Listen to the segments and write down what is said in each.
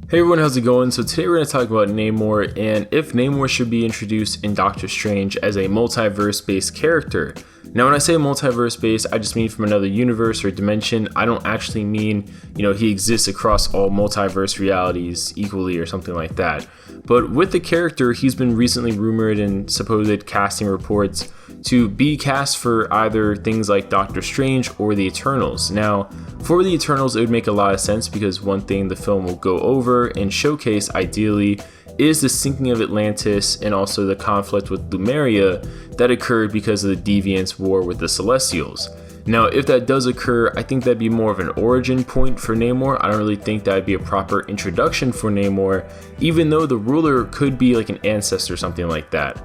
Hey everyone, how's it going? So today we're going to talk about Namor and if Namor should be introduced in Doctor Strange as a multiverse-based character. Now when I say multiverse-based, I just mean from another universe or dimension. I don't actually mean, he exists across all multiverse realities equally or something like that. But with the character, he's been recently rumored in supposed casting reports to be cast for either things like Doctor Strange or the Eternals. Now, for the Eternals, it would make a lot of sense because one thing the film will go over and showcase ideally is the sinking of Atlantis and also the conflict with Lemuria that occurred because of the Deviants' war with the Celestials. Now, if that does occur, I think that'd be more of an origin point for Namor. I don't really think that'd be a proper introduction for Namor, even though the ruler could be like an ancestor or something like that.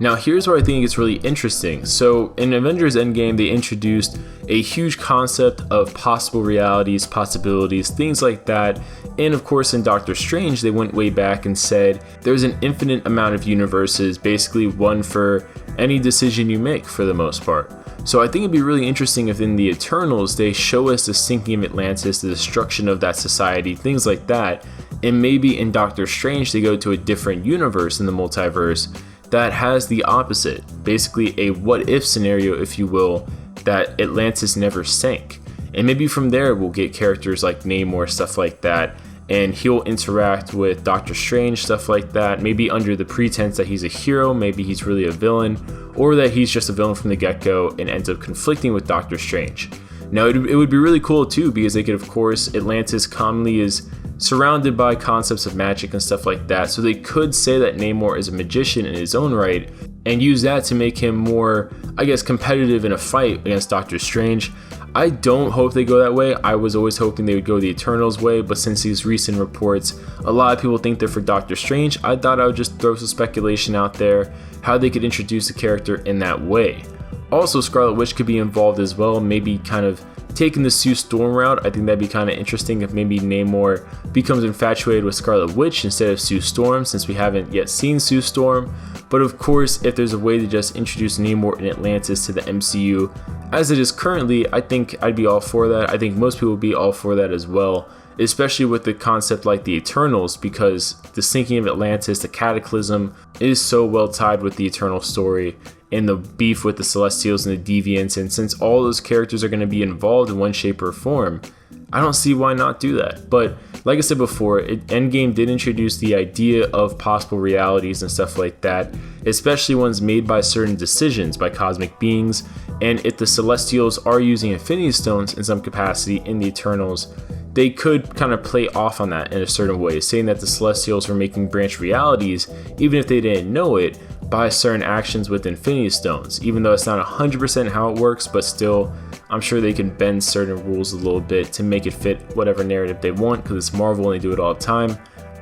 Now, here's where I think it's really interesting. So in Avengers Endgame, they introduced a huge concept of possible realities, possibilities, things like that. And of course, in Doctor Strange, they went way back and said there's an infinite amount of universes, basically one for any decision you make for the most part. So I think it'd be really interesting if in the Eternals, they show us the sinking of Atlantis, the destruction of that society, things like that. And maybe in Doctor Strange, they go to a different universe in the multiverse that has the opposite, basically a what if scenario, if you will, that Atlantis never sank. And maybe from there we'll get characters like Namor, stuff like that, and he'll interact with Doctor Strange, stuff like that, maybe under the pretense that he's a hero, maybe he's really a villain, or that he's just a villain from the get-go and ends up conflicting with Doctor Strange. Now it would be really cool too, because they could, of course, Atlantis commonly is surrounded by concepts of magic and stuff like that, so they could say that Namor is a magician in his own right and use that to make him more, competitive in a fight against Doctor Strange. I don't hope they go that way. I was always hoping they would go the Eternals way, but since these recent reports, a lot of people think they're for Doctor Strange, I thought I would just throw some speculation out there how they could introduce the character in that way. Also, Scarlet Witch could be involved as well, maybe kind of taking the Sue Storm route. I think that'd be kind of interesting if maybe Namor becomes infatuated with Scarlet Witch instead of Sue Storm, since we haven't yet seen Sue Storm. But of course, if there's a way to just introduce Namor and Atlantis to the MCU as it is currently, I think I'd be all for that. I think most people would be all for that as well, especially with the concept like the Eternals, because the sinking of Atlantis, the cataclysm, is so well tied with the Eternal story and the beef with the Celestials and the Deviants, and since all those characters are going to be involved in one shape or form, I don't see why not do that. But like I said before, Endgame did introduce the idea of possible realities and stuff like that, especially ones made by certain decisions by cosmic beings, and if the Celestials are using Infinity Stones in some capacity in the Eternals, they could kind of play off on that in a certain way, saying that the Celestials were making branch realities, even if they didn't know it, by certain actions with Infinity Stones, even though it's not 100% how it works, but still, I'm sure they can bend certain rules a little bit to make it fit whatever narrative they want, because it's Marvel and they do it all the time.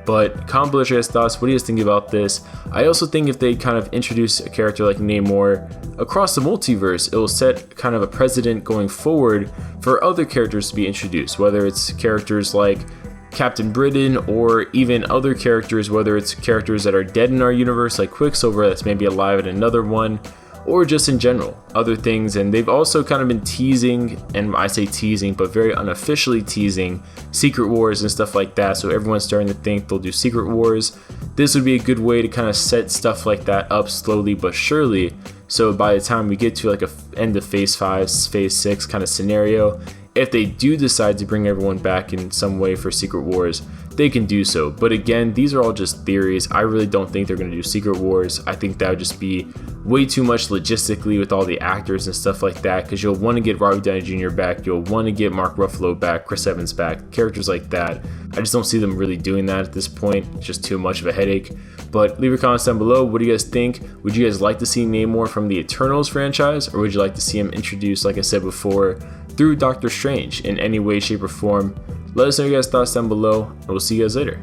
But comment below your guys' thoughts. What do you guys think about this? I also think if they kind of introduce a character like Namor across the multiverse, it will set kind of a precedent going forward for other characters to be introduced, whether it's characters like Captain Britain or even other characters, whether it's characters that are dead in our universe like Quicksilver that's maybe alive in another one, or just in general, other things. And they've also kind of been teasing, and I say teasing, but very unofficially teasing Secret Wars and stuff like that, so everyone's starting to think they'll do Secret Wars. This would be a good way to kind of set stuff like that up slowly but surely, so by the time we get to like a end of phase 5, phase 6 kind of scenario, if they do decide to bring everyone back in some way for Secret Wars, they can do so. But again, these are all just theories. I really don't think they're going to do Secret Wars. I think that would just be way too much logistically with all the actors and stuff like that, because you'll want to get Robert Downey Jr. back, you'll want to get Mark Ruffalo back, Chris Evans back, characters like that. I just don't see them really doing that at this point. It's just too much of a headache. But leave your comments down below. What do you guys think? Would you guys like to see Namor from the Eternals franchise, or would you like to see him introduced, like I said before, through Doctor Strange in any way, shape, or form? Let us know your guys' thoughts down below, and we'll see you guys later.